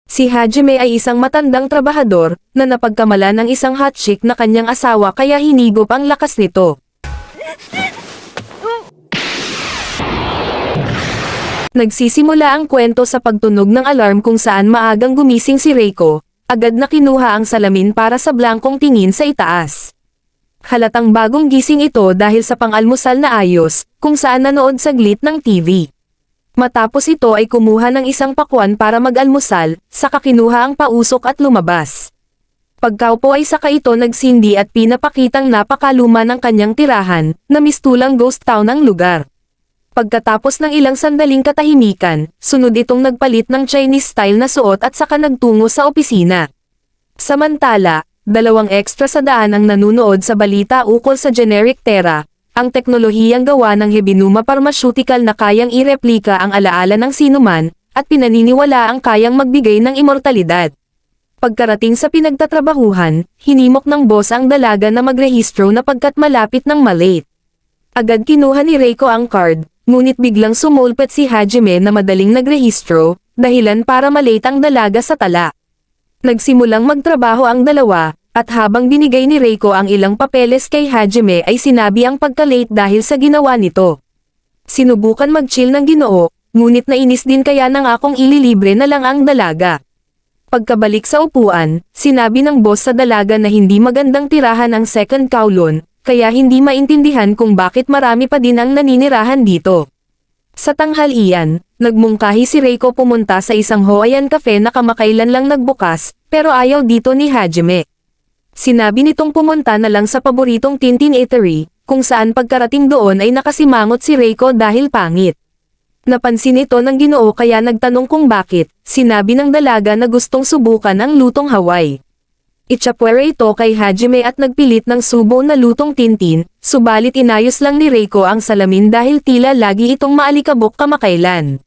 Si Hajime ay isang matandang trabahador, na napagkamala ng isang hot chick na kanyang asawa kaya hinigop ang lakas nito. Nagsisimula ang kwento sa pagtunog ng alarm kung saan maagang gumising si Reiko, agad na kinuha ang salamin para sa blangkong tingin sa itaas. Halatang bagong gising ito dahil sa pang-almusal na ayos, kung saan nanood saglit ng TV. Matapos ito ay kumuha ng isang pakwan para mag-almusal, saka kinuha ang pausok at lumabas. Pagkaupo ay saka ito nagsindi at pinapakitang napakaluma ng kanyang tirahan, na mistulang ghost town ang lugar. Pagkatapos ng ilang sandaling katahimikan, sunod itong nagpalit ng Chinese style na suot at saka nagtungo sa opisina. Samantala, dalawang extra sa daan ang nanunood sa balita ukol sa generic Terra, ang teknolohiyang gawa ng Hebinuma Pharmaceutical na kayang ireplika ang alaala ng sinuman, at pinaniniwala ang kayang magbigay ng immortalidad. Pagkarating sa pinagtatrabahuhan, hinimok ng boss ang dalaga na magrehistro na pagkat malapit ng malate. Agad kinuha ni Reiko ang card, ngunit biglang sumulpet si Hajime na madaling nagrehistro, dahilan para malate ang dalaga sa tala. Nagsimulang magtrabaho ang dalawa, at habang binigay ni Reiko ang ilang papeles kay Hajime ay sinabi ang pagka-late dahil sa ginawa nito. Sinubukan mag-chill ng Ginoo, ngunit nainis din kaya nang akong ililibre na lang ang dalaga. Pagkabalik sa upuan, sinabi ng boss sa dalaga na hindi magandang tirahan ang second kowloon, kaya hindi maintindihan kung bakit marami pa din ang naninirahan dito. Sa tanghalian, nagmungkahi si Reiko pumunta sa isang Hawaiian cafe na kamakailan lang nagbukas, pero ayaw dito ni Hajime. Sinabi nitong pumunta na lang sa paboritong Tintin Eatery, kung saan pagkarating doon ay nakasimangot si Reiko dahil pangit. Napansin ito ng Ginoo kaya nagtanong kung bakit, sinabi ng dalaga na gustong subukan ang lutong Hawaii. Itchapwera ito kay Hajime at nagpilit ng subo na lutong Tintin, subalit inayos lang ni Reiko ang salamin dahil tila lagi itong maalikabok kamakailan.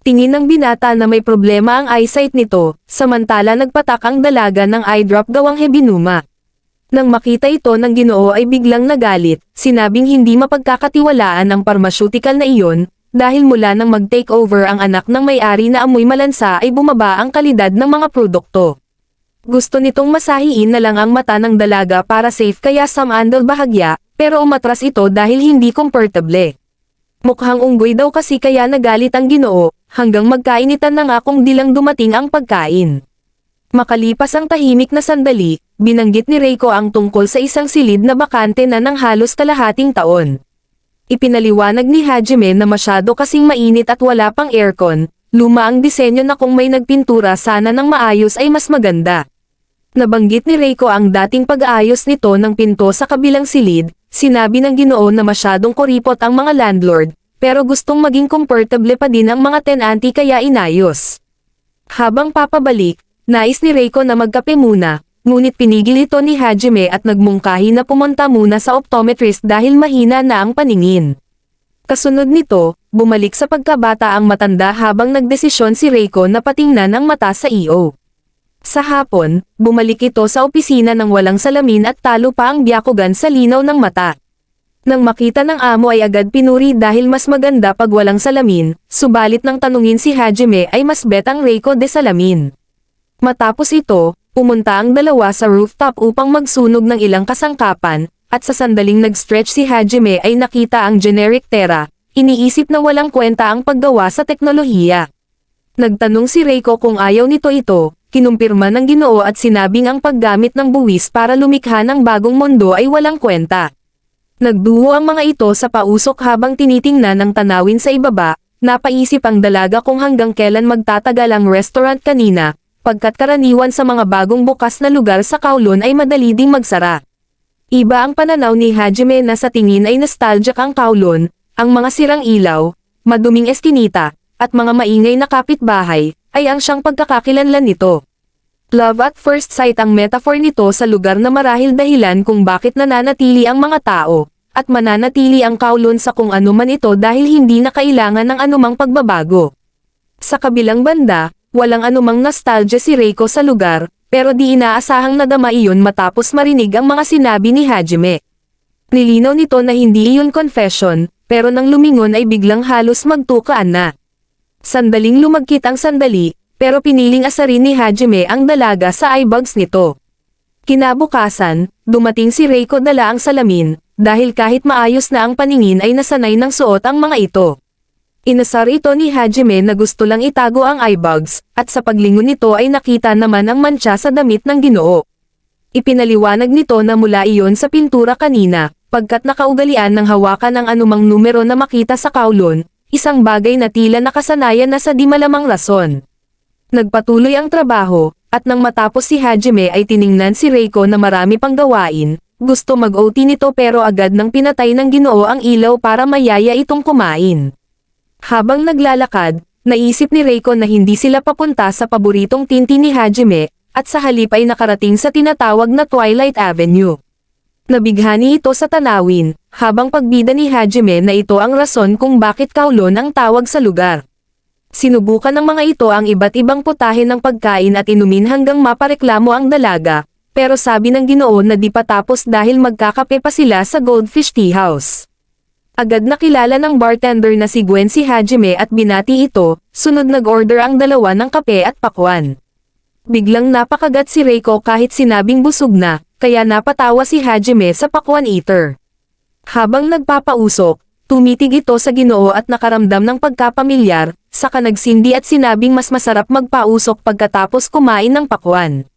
Tingin ng binata na may problema ang eyesight nito, samantala nagpatak ang dalaga ng eye drop gawang Hebinuma. Nang makita ito ng Ginoo ay biglang nagalit, sinabing hindi mapagkakatiwalaan ang pharmaceutical na iyon, dahil mula nang mag-take over ang anak ng may-ari na amoy malansa ay bumaba ang kalidad ng mga produkto. Gusto nitong masahiin na lang ang mata ng dalaga para safe kaya samandal bahagya, pero umatras ito dahil hindi komportable. Mukhang unggoy daw kasi kaya nagalit ang Ginoo, hanggang magkainitan na nga kung di lang dumating ang pagkain. Makalipas ang tahimik na sandali, binanggit ni Reiko ang tungkol sa isang silid na bakante na ng halos kalahating taon. Ipinaliwanag ni Hajime na masyado kasing mainit at wala pang aircon, luma ang disenyo na kung may nagpintura sana ng maayos ay mas maganda. Nabanggit ni Reiko ang dating pag-aayos nito ng pinto sa kabilang silid, sinabi ng Ginoo na masyadong kuripot ang mga landlord, pero gustong maging komportable pa din ang mga tenanti kaya inayos. Habang papabalik, nais ni Reiko na magkape muna, ngunit pinigil ito ni Hajime at nagmungkahi na pumunta muna sa optometrist dahil mahina na ang paningin. Kasunod nito, bumalik sa pagkabata ang matanda habang nagdesisyon si Reiko na patingnan ang mata sa EO. Sa hapon, bumalik ito sa opisina ng walang salamin at talo pa ang Byakugan sa linaw ng mata. Nang makita ng amo ay agad pinuri dahil mas maganda pag walang salamin, subalit nang tanungin si Hajime ay mas bet ang Reiko de salamin. Matapos ito, pumunta ang dalawa sa rooftop upang magsunog ng ilang kasangkapan, at sa sandaling nag-stretch si Hajime ay nakita ang generic Terra, iniisip na walang kwenta ang paggawa sa teknolohiya. Nagtanong si Reiko kung ayaw nito ito, kinumpirma ng Ginoo at sinabing ang paggamit ng buwis para lumikha ng bagong mundo ay walang kwenta. Nagduho ang mga ito sa pausok habang tinitingnan ng tanawin sa ibaba, napaisip ang dalaga kung hanggang kailan magtatagal ang restaurant kanina, pagkat karaniwan sa mga bagong bukas na lugar sa Kowloon ay madali ding magsara. Iba ang pananaw ni Hajime na sa tingin ay nostalgic ang Kowloon, ang mga sirang ilaw, maduming eskinita, at mga maingay na kapitbahay, ay ang siyang pagkakakilanlan nito. Love at first sight ang metaphor nito sa lugar na marahil dahilan kung bakit nananatili ang mga tao, at mananatili ang Kowloon sa kung ano man ito dahil hindi na kailangan ng anumang pagbabago. Sa kabilang banda, walang anumang nostalgia si Reiko sa lugar, pero di inaasahang nadama iyon matapos marinig ang mga sinabi ni Hajime. Nilinaw nito na hindi iyon confession, pero nang lumingon ay biglang halos magtukaan na. Sandaling lumagkit ang sandali, pero piniling asarin ni Hajime ang dalaga sa eyebags nito. Kinabukasan, dumating si Reiko dala ang salamin, dahil kahit maayos na ang paningin ay nasanay ng suot ang mga ito. Inasar ito ni Hajime na gusto lang itago ang eyebags, at sa paglingon nito ay nakita naman ang mantsa sa damit ng Ginoo. Ipinaliwanag nito na mula iyon sa pintura kanina, pagkat nakaugalian ng hawakan ang anumang numero na makita sa Kowloon, isang bagay na tila nakasanayan na sa di malamang rason. Nagpatuloy ang trabaho, at nang matapos si Hajime ay tiningnan si Reiko na marami pang gawain, gusto mag-OT nito pero agad nang pinatay ng Ginoo ang ilaw para mayaya itong kumain. Habang naglalakad, naisip ni Reiko na hindi sila papunta sa paboritong tinti ni Hajime, at sa halip ay nakarating sa tinatawag na Twilight Avenue. Nabighani ito sa tanawin, habang pagbida ni Hajime na ito ang rason kung bakit Kowloon ang tawag sa lugar. Sinubukan ng mga ito ang iba't ibang putahe ng pagkain at inumin hanggang mapareklamo ang dalaga, pero sabi ng Ginoo na di pa tapos dahil magkakape pa sila sa Goldfish Tea House. Agad nakilala ng bartender na si Gwen si Hajime at binati ito, sunod nag-order ang dalawa ng kape at pakwan. Biglang napakagat si Reiko kahit sinabing busog na, kaya napatawa si Hajime sa pakwan eater. Habang nagpapausok, tumitig ito sa Ginoo at nakaramdam ng pagkapamilyar, saka nagsindi at sinabing mas masarap magpausok pagkatapos kumain ng pakwan.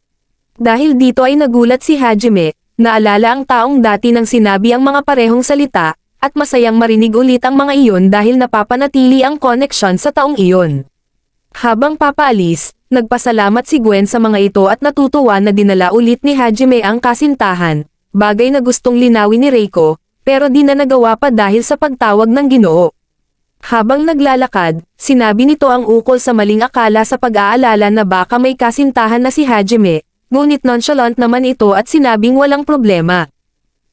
Dahil dito ay nagulat si Hajime, naalala ang taong dati nang sinabi ang mga parehong salita, at masayang marinig ulit ang mga iyon dahil napapanatili ang koneksyon sa taong iyon. Habang papaalis, nagpasalamat si Gwen sa mga ito at natutuwa na dinala ulit ni Hajime ang kasintahan, bagay na gustong linawin ni Reiko, pero di na nagawa pa dahil sa pagtawag ng Ginoo. Habang naglalakad, sinabi nito ang ukol sa maling akala sa pag-aalala na baka may kasintahan na si Hajime, ngunit nonchalant naman ito at sinabing walang problema.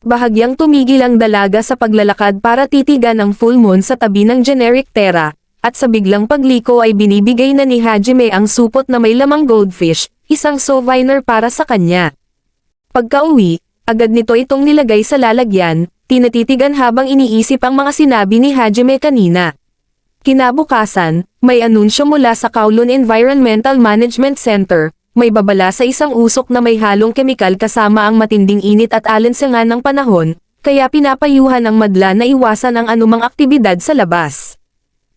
Bahagyang tumigil ang dalaga sa paglalakad para titigan ang full moon sa tabi ng generic Terra, at sa biglang pagliko ay binibigay na ni Hajime ang supot na may lamang goldfish, isang souvenir para sa kanya. Pagka-uwi, agad nito itong nilagay sa lalagyan, tinatitigan habang iniisip ang mga sinabi ni Hajime kanina. Kinabukasan, may anunsyo mula sa Kowloon Environmental Management Center. May babala sa isang usok na may halong kemikal kasama ang matinding init at alinsangan ng panahon, kaya pinapayuhan ang madla na iwasan ang anumang aktibidad sa labas.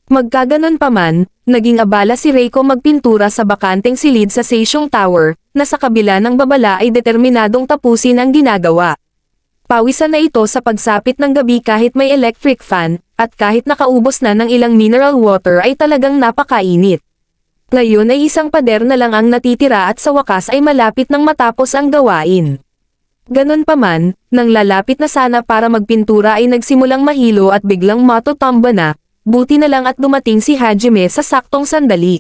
Magkaganon pa man, naging abala si Reiko magpintura sa bakanteng silid sa Seisyong Tower, na sa kabila ng babala ay determinadong tapusin ang ginagawa. Pawisan na ito sa pagsapit ng gabi kahit may electric fan, at kahit nakaubos na ng ilang mineral water ay talagang napakainit. Ngayon ay isang pader na lang ang natitira at sa wakas ay malapit nang matapos ang gawain. Ganon pa man, nang lalapit na sana para magpintura ay nagsimulang mahilo at biglang matutamba na, buti na lang at dumating si Hajime sa saktong sandali.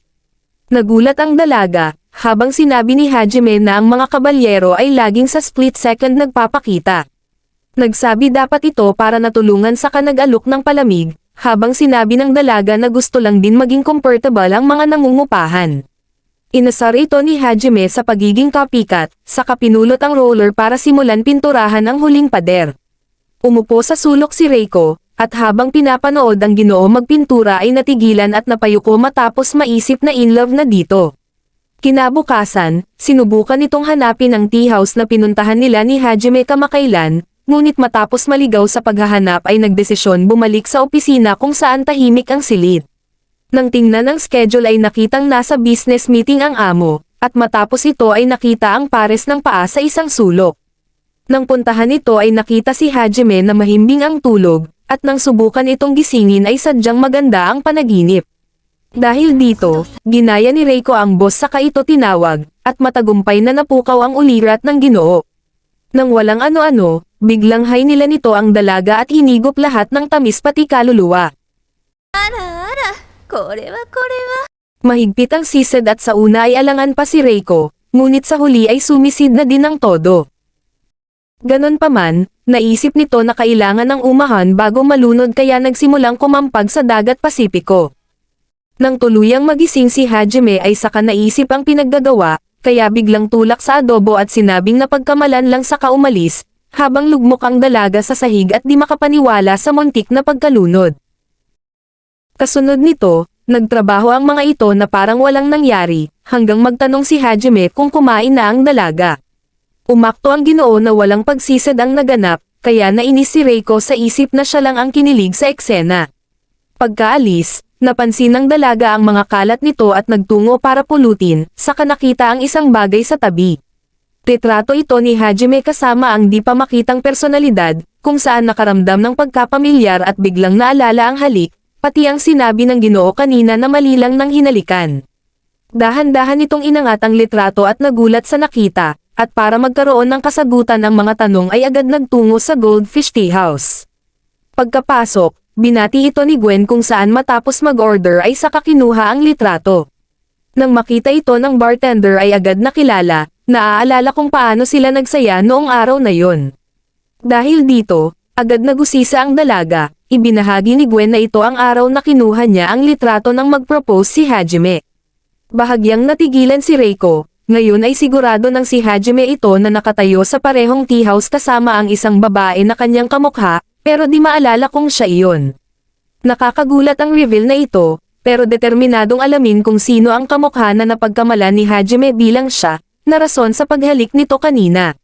Nagulat ang dalaga, habang sinabi ni Hajime na ang mga kabalyero ay laging sa split second nagpapakita. Nagsabi dapat ito para natulungan sa kanag-alok ng palamig, habang sinabi ng dalaga na gusto lang din maging comfortable ang mga nangungupahan. Inasar ito ni Hajime sa pagiging copycat, saka pinulot ang roller para simulan pinturahan ang huling pader. Umupo sa sulok si Reiko, at habang pinapanood ang Ginoo magpintura ay natigilan at napayuko matapos maisip na in love na dito. Kinabukasan, sinubukan itong hanapin ang tea house na pinuntahan nila ni Hajime kamakailan, ngunit matapos maligaw sa paghahanap ay nagdesisyon bumalik sa opisina kung saan tahimik ang silid. Nang tingnan ang schedule ay nakitang nasa business meeting ang amo, at matapos ito ay nakita ang pares ng paa sa isang sulok. Nang puntahan ito ay nakita si Hajime na mahimbing ang tulog, at nang subukan itong gisingin ay sadyang maganda ang panaginip. Dahil dito, ginaya ni Reiko ang boss saka ito tinawag, at matagumpay na napukaw ang ulirat ng Ginoo. Nang walang ano-ano, biglang hay nila nito ang dalaga at hinigop lahat ng tamis pati kaluluwa. Mahigpit ang sisad at sa una ay alangan pa si Reiko, ngunit sa huli ay sumisid na din ng todo. Ganon pa man, naisip nito na kailangan ng umahan bago malunod kaya nagsimulang kumampag sa dagat Pasipiko. Nang tuluyang magising si Hajime ay saka naisip ang pinaggagawa, kaya biglang tulak sa adobo at sinabing napagkamalan lang saka umalis, habang lugmok ang dalaga sa sahig at di makapaniwala sa muntik na pagkalunod. Kasunod nito, nagtrabaho ang mga ito na parang walang nangyari, hanggang magtanong si Hajime kung kumain na ang dalaga. Umakto ang Ginoo na walang pagsisad ang naganap, kaya nainis si Reiko sa isip na siya lang ang kinilig sa eksena. Pagkaalis, napansin ng dalaga ang mga kalat nito at nagtungo para pulutin, saka nakita ang isang bagay sa tabi. Retrato ito ni Hajime kasama ang di pa makitang personalidad, kung saan nakaramdam ng pagkapamilyar at biglang naalala ang halik, pati ang sinabi ng Ginoo kanina na mali lang ng hinalikan. Dahan-dahan itong inangat ang litrato at nagulat sa nakita, at para magkaroon ng kasagutan ang mga tanong ay agad nagtungo sa Goldfish Tea House. Pagkapasok, binati ito ni Gwen kung saan matapos mag-order ay saka kinuha ang litrato. Nang makita ito ng bartender ay agad nakilala, naaalala kung paano sila nagsaya noong araw na yon. Dahil dito, agad nagusisa ang dalaga, ibinahagi ni Gwen na ito ang araw na kinuha niya ang litrato nang mag-propose si Hajime. Bahagyang natigilan si Reiko, ngayon ay sigurado ng si Hajime ito na nakatayo sa parehong tea house kasama ang isang babae na kanyang kamukha, pero di maalala kung siya iyon. Nakakagulat ang reveal na ito, pero determinadong alamin kung sino ang kamukha na napagkamalan ni Hajime bilang siya, na rason sa paghalik nito kanina.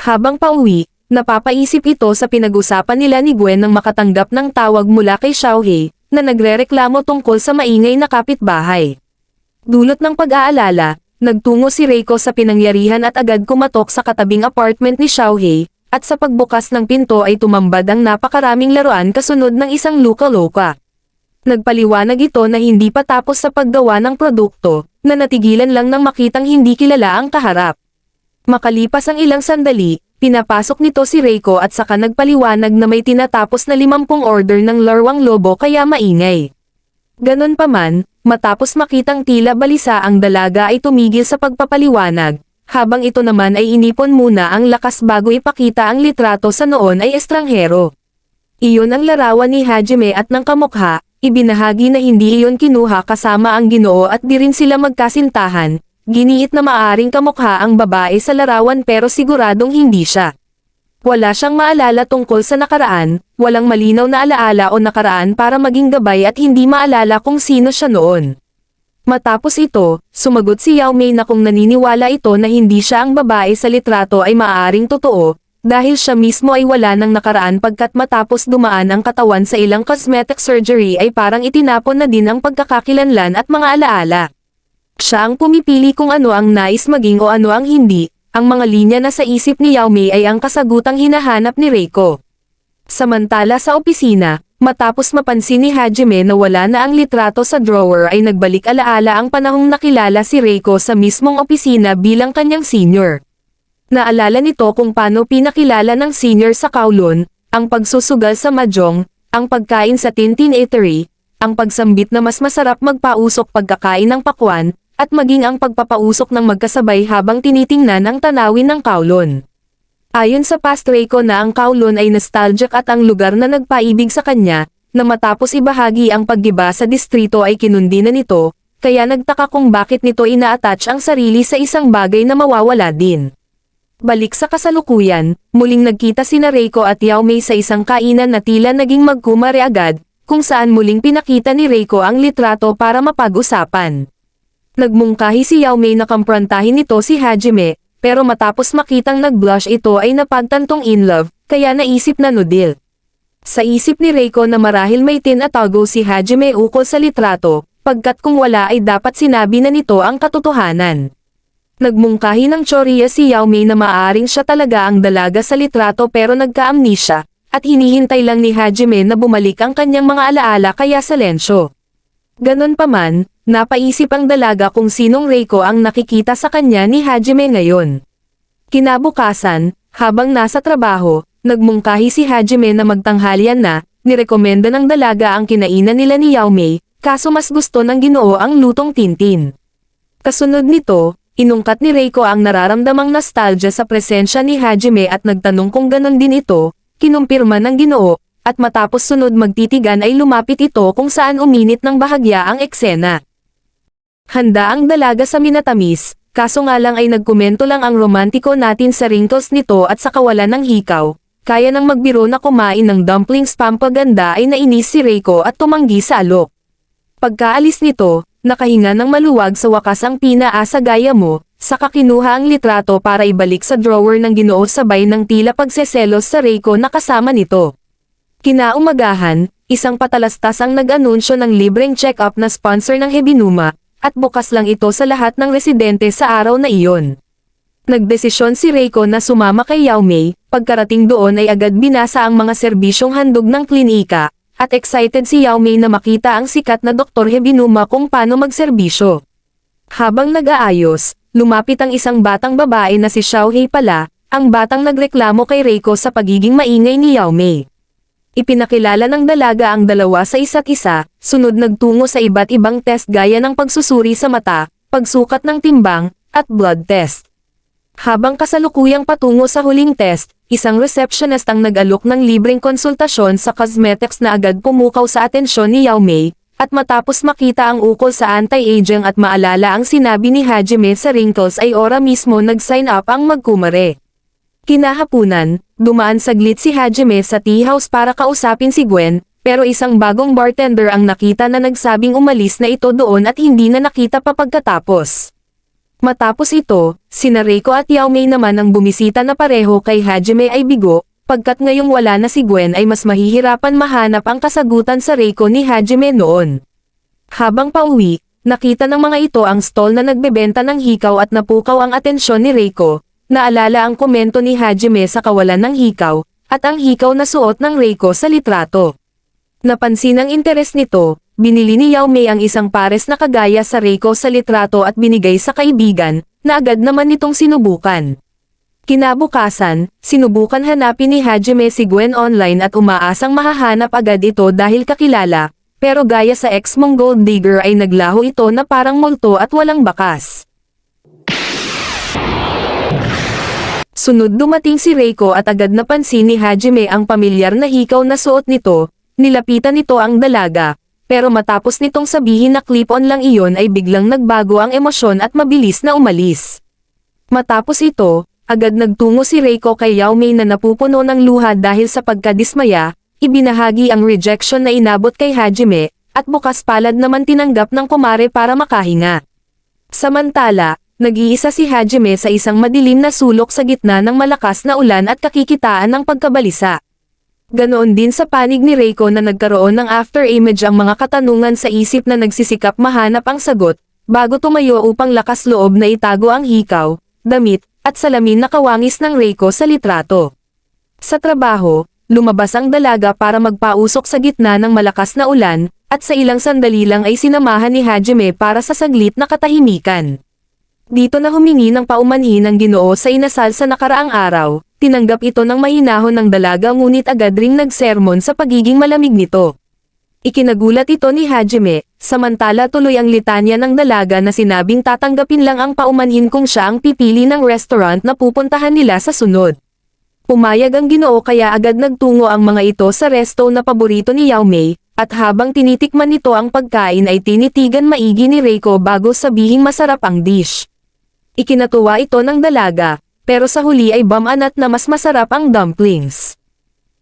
Habang pauwi, napapaisip ito sa pinag-usapan nila ni Gwen nang makatanggap ng tawag mula kay Xiaohei, na nagrereklamo tungkol sa maingay na kapitbahay. Dulot ng pag-aalala, nagtungo si Reiko sa pinangyarihan at agad kumatok sa katabing apartment ni Xiaohei, at sa pagbukas ng pinto ay tumambad ang napakaraming laruan kasunod ng isang luka-loka. Nagpaliwanag ito na hindi pa tapos sa paggawa ng produkto, na natigilan lang nang makitang hindi kilala ang kaharap. Makalipas ang ilang sandali, pinapasok nito si Reiko at saka nagpaliwanag na may tinatapos na 50 order ng larwang lobo kaya maingay. Ganon pa man, matapos makitang tila balisa ang dalaga ay tumigil sa pagpapaliwanag, habang ito naman ay inipon muna ang lakas bago ipakita ang litrato sa noon ay estranghero. Iyon ang larawan ni Hajime at ng kamukha, ibinahagi na hindi iyon kinuha kasama ang Ginoo at di rin sila magkasintahan, giniit na maaring kamukha ang babae sa larawan pero siguradong hindi siya. Wala siyang maalala tungkol sa nakaraan, walang malinaw na alaala o nakaraan para maging gabay at hindi maalala kung sino siya noon. Matapos ito, sumagot si Yao Mei na kung naniniwala ito na hindi siya ang babae sa litrato ay maaaring totoo, dahil siya mismo ay wala ng nakaraan pagkat matapos dumaan ang katawan sa ilang cosmetic surgery ay parang itinapon na din ang pagkakakilanlan at mga alaala. Siya ang pumipili kung ano ang nais maging o ano ang hindi, ang mga linya na sa isip ni Yao Mei ay ang kasagutang hinahanap ni Reiko. Samantala sa opisina, matapos mapansin ni Hajime na wala na ang litrato sa drawer ay nagbalik alaala ang panahong nakilala si Reiko sa mismong opisina bilang kanyang senior. Naalala nito kung paano pinakilala ng senior sa Kowloon, ang pagsusugal sa mahjong, ang pagkain sa Tintin Eatery, ang pagsambit na mas masarap magpausok pagkakain ng pakwan, at maging ang pagpapausok ng magkasabay habang tinitingnan ang tanawin ng Kowloon. Ayon sa past Reiko na ang Kowloon ay nostalgic at ang lugar na nagpaibig sa kanya, na matapos ibahagi ang paggiba sa distrito ay kinundi na nito, kaya nagtaka kung bakit nito ina-attach ang sarili sa isang bagay na mawawala din. Balik sa kasalukuyan, muling nagkita sina Reiko at Yao Mei sa isang kainan na tila naging magkumare agad, kung saan muling pinakita ni Reiko ang litrato para mapag-usapan. Nagmungkahi si Yao Mei na kamprantahin nito si Hajime, pero matapos makitang nag-blush ito ay napagtantong in love, kaya naisip na no deal. Sa isip ni Reiko na marahil may tinatago si Hajime ukol sa litrato, pagkat kung wala ay dapat sinabi na nito ang katotohanan. Nagmungkahi ng tsorya si Yao Mei na maaaring siya talaga ang dalaga sa litrato pero nagka-amnesia, at hinihintay lang ni Hajime na bumalik ang kanyang mga alaala kaya silensyo. Ganon pa man, napaisip ang dalaga kung sinong Reiko ang nakikita sa kanya ni Hajime ngayon. Kinabukasan, habang nasa trabaho, nagmungkahi si Hajime na magtanghalian na, nirekomenda ng dalaga ang kinainan nila ni Yao Mei, kaso mas gusto ng Ginoo ang lutong Tintin. Kasunod nito, inungkat ni Reiko ang nararamdamang nostalgia sa presensya ni Hajime at nagtanong kung ganon din ito, kinumpirma ng Ginoo, at matapos sunod magtitigan ay lumapit ito kung saan uminit ng bahagya ang eksena. Handa ang dalaga sa minatamis, kaso nga lang ay nagkomento lang ang romantiko natin sa wrinkles nito at sa kawalan ng hikaw, kaya nang magbiro na kumain ng dumplings pampaganda ay nainis si Reiko at tumanggi sa alok. Pagkaalis nito, nakahinga ng maluwag sa wakas ang pinaasa gaya mo, saka kinuha ang litrato para ibalik sa drawer ng Ginoo sabay ng tila pagseselos sa Reiko na kasama nito. Kinaumagahan, isang patalastas ang nag-anunsyo ng libreng check-up na sponsor ng Hebinuma, at bukas lang ito sa lahat ng residente sa araw na iyon. Nagdesisyon si Reiko na sumama kay Yao Mei, pagkarating doon ay agad binasa ang mga serbisyong handog ng klinika, at excited si Yao Mei na makita ang sikat na Dr. Hebinuma kung paano magserbisyo. Habang nag-aayos, lumapit ang isang batang babae na si Xiaohei pala, ang batang nagreklamo kay Reiko sa pagiging maingay ni Yao Mei. Ipinakilala ng dalaga ang dalawa sa isa't isa, sunod nagtungo sa iba't ibang test gaya ng pagsusuri sa mata, pagsukat ng timbang, at blood test. Habang kasalukuyang patungo sa huling test, isang receptionist ang nag-alok ng libreng konsultasyon sa cosmetics na agad pumukaw sa atensyon ni Yao Mei, at matapos makita ang ukol sa anti-aging at maalala ang sinabi ni Hajime sa wrinkles ay ora mismo nag-sign up ang magkumare. Kinahapunan, dumaan saglit si Hajime sa tea house para kausapin si Gwen, pero isang bagong bartender ang nakita na nagsabing umalis na ito doon at hindi na nakita pa pagkatapos. Matapos ito, sina Reiko at Yao Mei naman ang bumisita na pareho kay Hajime ay bigo, pagkat ngayong wala na si Gwen ay mas mahihirapan mahanap ang kasagutan sa Reiko ni Hajime noon. Habang pauwi, nakita ng mga ito ang stall na nagbebenta ng hikaw at napukaw ang atensyon ni Reiko, naalala ang komento ni Hajime sa kawalan ng hikaw, at ang hikaw na suot ng Reiko sa litrato. Napansin ang interes nito, binili ni Yao Mei ang isang pares na kagaya sa Reiko sa litrato at binigay sa kaibigan, na agad naman nitong sinubukan. Kinabukasan, sinubukan hanapin ni Hajime si Gwen online at umaasang mahahanap agad ito dahil kakilala, pero gaya sa ex mong gold digger ay naglaho ito na parang multo at walang bakas. Sunod dumating si Reiko at agad napansin ni Hajime ang pamilyar na hikaw na suot nito, nilapitan nito ang dalaga. Pero matapos nitong sabihin na clip-on lang iyon ay biglang nagbago ang emosyon at mabilis na umalis. Matapos ito, agad nagtungo si Reiko kay Yao Mei na napupuno ng luha dahil sa pagkadismaya, ibinahagi ang rejection na inabot kay Hajime, at bukas palad naman tinanggap ng kumare para makahinga. Samantala, nag-iisa si Hajime sa isang madilim na sulok sa gitna ng malakas na ulan at kakikitaan ng pagkabalisa. Ganoon din sa panig ni Reiko na nagkaroon ng after-image ang mga katanungan sa isip na nagsisikap mahanap ang sagot, bago tumayo upang lakas loob na itago ang hikaw, damit, at salamin na kawangis ng Reiko sa litrato. Sa trabaho, lumabas ang dalaga para magpausok sa gitna ng malakas na ulan, at sa ilang sandali lang ay sinamahan ni Hajime para sa saglit na katahimikan. Dito na humingi ng paumanhin ang Ginoo sa inasal sa nakaraang araw, tinanggap ito ng mahinahon ng dalaga ngunit agad ring nagsermon sa pagiging malamig nito. Ikinagulat ito ni Hajime, samantala tuloy ang litanya ng dalaga na sinabing tatanggapin lang ang paumanhin kung siya ang pipili ng restaurant na pupuntahan nila sa sunod. Pumayag ang Ginoo kaya agad nagtungo ang mga ito sa resto na paborito ni Yao Mei, at habang tinitikman nito ang pagkain ay tinitigan maigi ni Reiko bago sabihing masarap ang dish. Ikinatuwa ito ng dalaga, pero sa huli ay bamanat na mas masarap ang dumplings.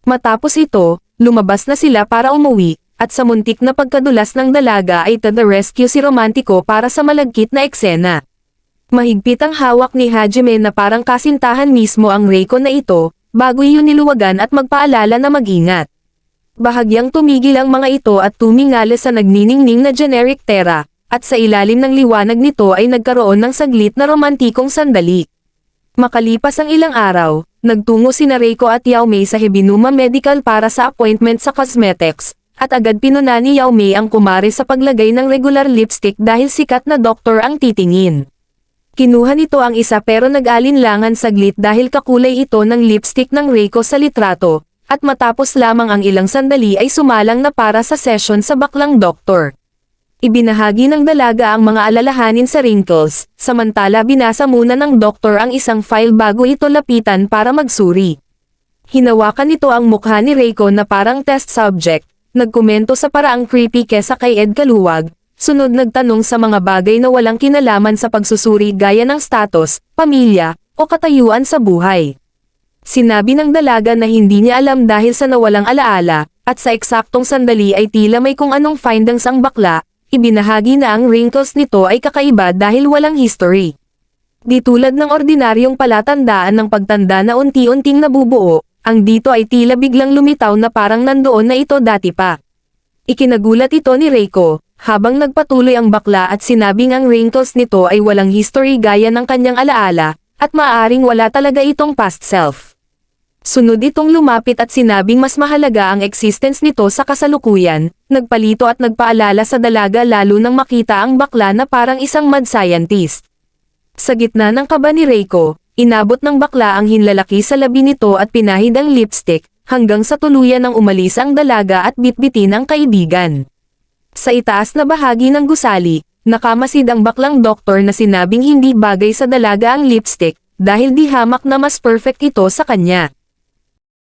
Matapos ito, lumabas na sila para umuwi, at sa muntik na pagkadulas ng dalaga ay to the rescue si Romantiko para sa malagkit na eksena. Mahigpit ang hawak ni Hajime na parang kasintahan mismo ang Reiko na ito, bago iyon niluwagan at magpaalala na mag-ingat. Bahagyang tumigil ang mga ito at tumingala sa nagniningning na generic Terra, at sa ilalim ng liwanag nito ay nagkaroon ng saglit na romantikong sandali. Makalipas ang ilang araw, nagtungo sina Reiko at Yao Mei sa Hebinuma Medical para sa appointment sa cosmetics, at agad pinuna ni Yao Mei ang kumare sa paglagay ng regular lipstick dahil sikat na doktor ang titingin. Kinuha nito ang isa pero nag-alinlangan saglit dahil kakulay ito ng lipstick ng Reiko sa litrato, at matapos lamang ang ilang sandali ay sumalang na para sa session sa baklang doktor. Ibinahagi ng dalaga ang mga alalahanin sa wrinkles, samantala binasa muna ng doktor ang isang file bago ito lapitan para magsuri. Hinawakan nito ang mukha ni Reiko na parang test subject, nagkomento sa paraang creepy kesa kay Ed Kaluwag, sunod nagtanong sa mga bagay na walang kinalaman sa pagsusuri gaya ng status, pamilya, o katayuan sa buhay. Sinabi ng dalaga na hindi niya alam dahil sa nawalang alaala, at sa eksaktong sandali ay tila may kung anong findings ang bakla. ibinahagi na ang wrinkles nito ay kakaiba dahil walang history. Di tulad ng ordinaryong palatandaan ng pagtanda na unti-unting nabubuo, ang dito ay tila biglang lumitaw na parang nandoon na ito dati pa. Ikinagulat ito ni Reiko, habang nagpatuloy ang bakla at sinabing ang wrinkles nito ay walang history gaya ng kanyang alaala, at maaaring wala talaga itong past self. Sunod itong lumapit at sinabing mas mahalaga ang existence nito sa kasalukuyan, nagpalito at nagpaalala sa dalaga lalo nang makita ang bakla na parang isang mad scientist. Sa gitna ng kaba ni Reiko, inabot ng bakla ang hinlalaki sa labi nito at pinahid ang lipstick, hanggang sa tuluyan ng umalis ang dalaga at bitbitin ang kaibigan. Sa itaas na bahagi ng gusali, nakamasid ang baklang doktor na sinabing hindi bagay sa dalaga ang lipstick, dahil di hamak na mas perfect ito sa kanya.